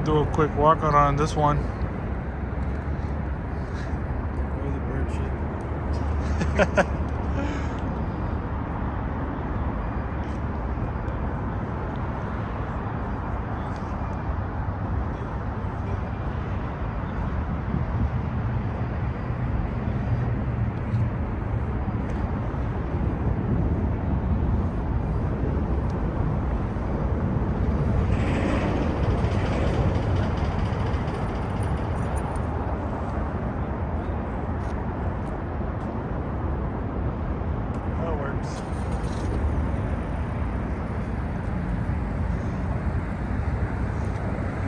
do a quick walk on this one. Where the bird shit. That works.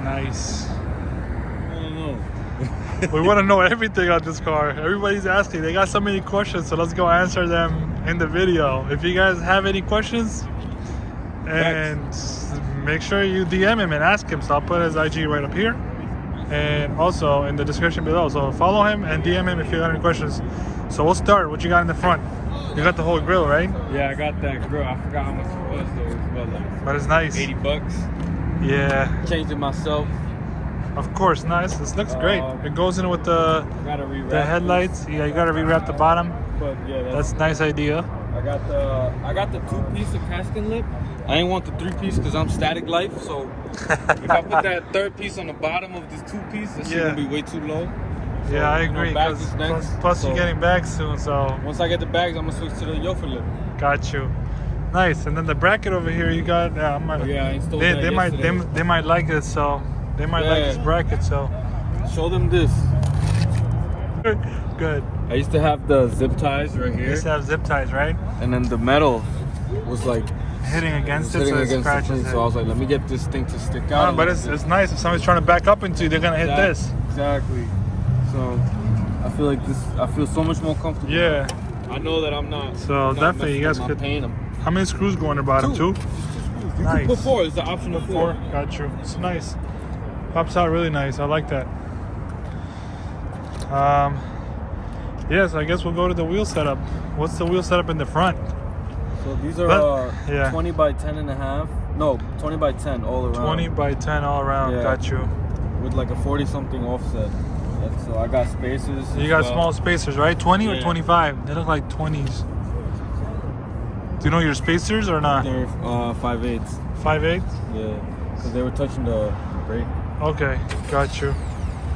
Nice. I don't know. We want to know everything on this car. Everybody's asking. They got so many questions, so let's go answer them in the video. If you guys have any questions, and make sure you DM him and ask him. So I'll put his IG right up here, and also in the description below. So follow him and DM him if you got any questions. So we'll start. What you got in the front? You got the whole grill, right? Yeah, I got that grill. I forgot how much it was though. It was about like But it's nice. $80. Yeah, Changed it myself. of course, nice. This looks great. It goes in with the Gotta rewrap the headlights. Yeah, you gotta rewrap the bottom. But yeah, That's a nice idea. I got the 2-piece of casting lip. I ain't want the 3-piece because I'm static life. So if I put that 3rd piece on the bottom of this 2-piece, that's gonna be way too low. So, Yeah, I you know, agree. bags 'Cause is next. plus So you're getting back soon, so once I get the bags, I'm gonna switch to the Yofa lip. got you. Nice. And then the bracket over here, you got. Yeah, Yeah, I installed they, that they might yesterday. they might like it, so they might like Yeah. this bracket. So Show them this. good. I used to have the zip ties right You here, used to have zip ties, right? and then the metal was like Hitting against it, hitting so it against the scratches thing. it. So I was like, let me get this thing to stick out. No, but it's nice. If somebody's trying to back up into you, they're gonna hit this. Exactly. So I feel like this. I feel so much more comfortable. Yeah. I know that I'm not. So I'm not definitely, you messing guys with my could. paint. How many screws go on the bottom? Two. You Nice. could put 4. It's the optional 4. Got you. It's nice. Pops out really nice. I like that. Yes, I guess we'll go to the wheel setup. What's the wheel setup in the front? So these are yeah. 20 by 10 and a half. No, 20 by 10 all around. 20 by 10 all around. Yeah. Got you. With like a 40 something offset. So I got spacers. You as got well. small spacers, right? 20 or Yeah. 25? They look like 20s. Do you know your spacers or not? They're 5/8. 5/8? Yeah, because they were touching the brake. Okay, got you.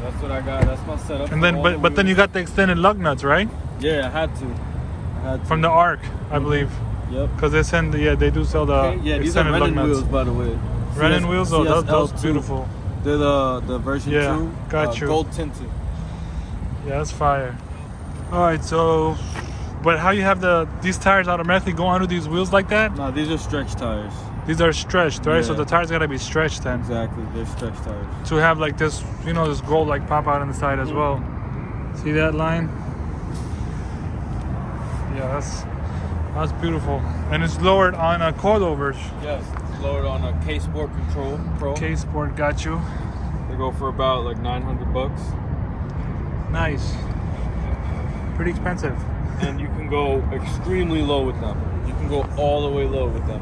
That's what I got. That's my setup. And then, for all but then you wheels. got the extended lug nuts, right? Yeah, I had to. From the Arc, I believe. Yep. Because they send, they do sell the Okay, yeah, these are extended lug Renan nuts. wheels, by the way. Renan wheels, oh, those CSL2. beautiful. They're the version Yeah, 2. got you. Gold tinted. Yeah, that's fire. All right, so, but how you have these tires automatically go onto these wheels like that? Nah, these are stretch tires. These are stretched, right? So Yeah. the tires gotta be stretched then Exactly, they're stretch tires. to have like this, this gold like pop out on the side as well. See that line? Yeah, that's beautiful, and it's lowered on coilovers. Yes, it's lowered on a K Sport Control Pro. K Sport got you. They go for about like $900. Nice. Pretty expensive. And you can go extremely low with them. You can go all the way low with them.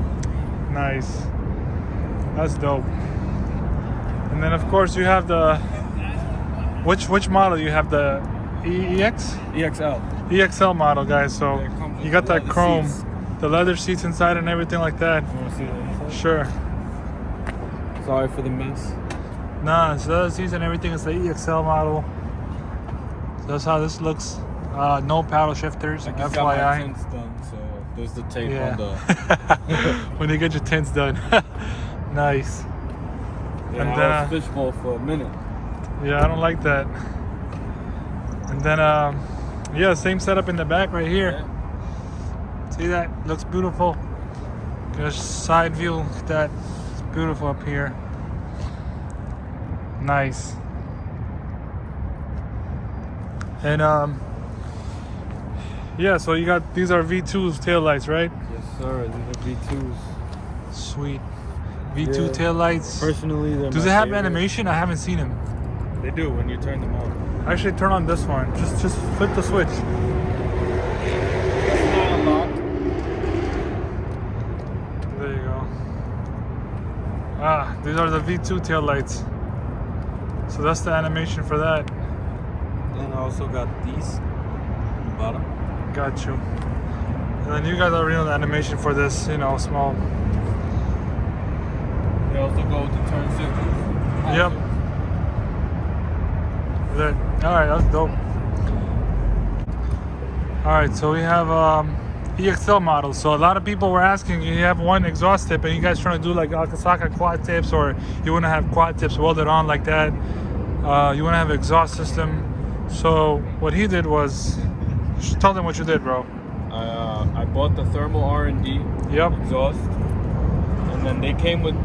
Nice. That's dope. And then of course you have the which model? You have the EX? EXL. EXL model, guys. So Yeah, it comes you with got that leather chrome, seats. the leather seats inside and everything like that. You want to see that? Sure. Sorry for the mess. Nah, it's leather seats and everything. It's the EXL model. So that's how this looks. No paddle shifters, I just got my FYI. tints done, so there's the tape Yeah. on the. When you get your tints done. Nice. Yeah, And I was fishbowl for a minute. Yeah, I don't like that. And then, yeah, same setup in the back right here. Yeah. See that? Looks beautiful. Just side view. Look at that. It's beautiful up here. Nice. And yeah, so you got, these are V2's taillights, right? Yes, sir. These are V2s. Sweet. V2 Yeah. taillights. Personally, they're Does my it have favorite. animation? I haven't seen them. They do when you turn them on. Actually, turn on this one. Just flip the switch. It's not unlocked. There you go. Ah, these are the V2 taillights. So that's the animation for that. Then I also got these on the bottom. Got you. And then you guys already know the animation for this, you know, small. They also go with the turn signals. Yep. Good. All right, that's dope. All right, so we have EXL models. So a lot of people were asking, you have one exhaust tip and you guys trying to do like Akasaka quad tips, or you want to have quad tips welded on like that. You want to have exhaust system. So what he did was, just tell them what you did, bro. I bought the thermal R&D Yep. exhaust, and then they came with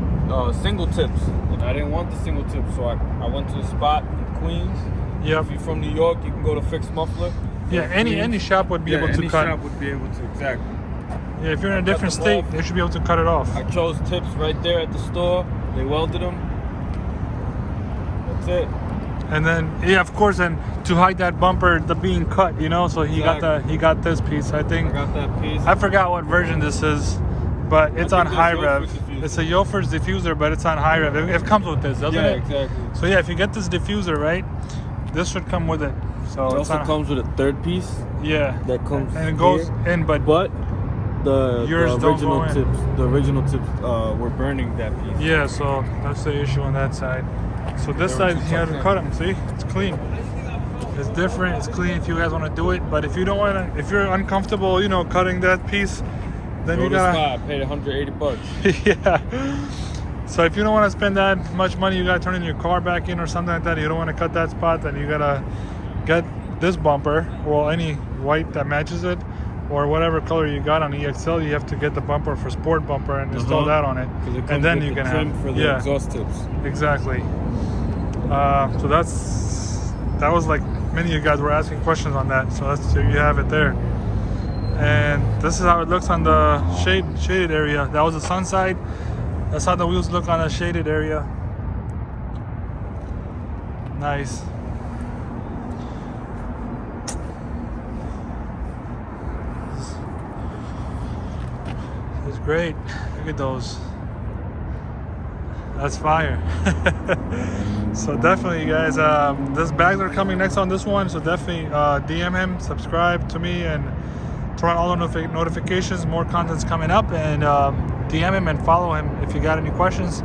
single tips, and I didn't want the single tips, so I went to the spot in Queens. Yep. If you're from New York, you can go to Fixed Muffler. Yeah, any shop would be able to any cut. shop would be able to, exactly. Yeah, if you're in a cut different them state, off. they should be able to cut it off. I chose tips right there at the store. They welded them. That's it. And then, yeah, of course, and to hide that bumper, the being cut, you know. So he Exactly. got this piece. I think I got that piece. I forgot what version this is, but it's on think high it's rev. Yofers diffuser. It's a Yofers diffuser, but it's on high rev. It comes with this, doesn't Yeah, it? exactly. So yeah, if you get this diffuser right, this should come with it. So It it's also on. comes with a third piece Yeah, that comes and it goes here. in, but But the Yours don't original go in. tips were burning that piece. yeah. So that's the issue on that side. So this They were side, too he had to tough cut them. See, it's clean. It's different. It's clean. If you guys want to do it, but if you don't want to, if you're uncomfortable, you know, cutting that piece, then Go you to gotta. Spot, I paid $180. Yeah. So if you don't want to spend that much money, you gotta turn in your car back in or something like that. You don't want to cut that spot, then you gotta get this bumper, well, any white that matches it, or whatever color you got on EXL. You have to get the bumper for sport bumper and install that on it, 'Cause it comes and then with you the can trim have for the exhaust tips. exactly. So that was like many of you guys were asking questions on that. So that's, you have it there. And this is how it looks on the shaded area. That was the sun side. That's how the wheels look on a shaded area. Nice. It's great. Look at those. That's fire. So definitely, guys, this bags are coming next on this one. So definitely DM him, subscribe to me, and turn on all the notifications. More content's coming up, and DM him and follow him. If you got any questions,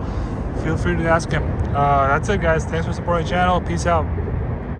feel free to ask him. That's it, guys. Thanks for supporting the channel. Peace out.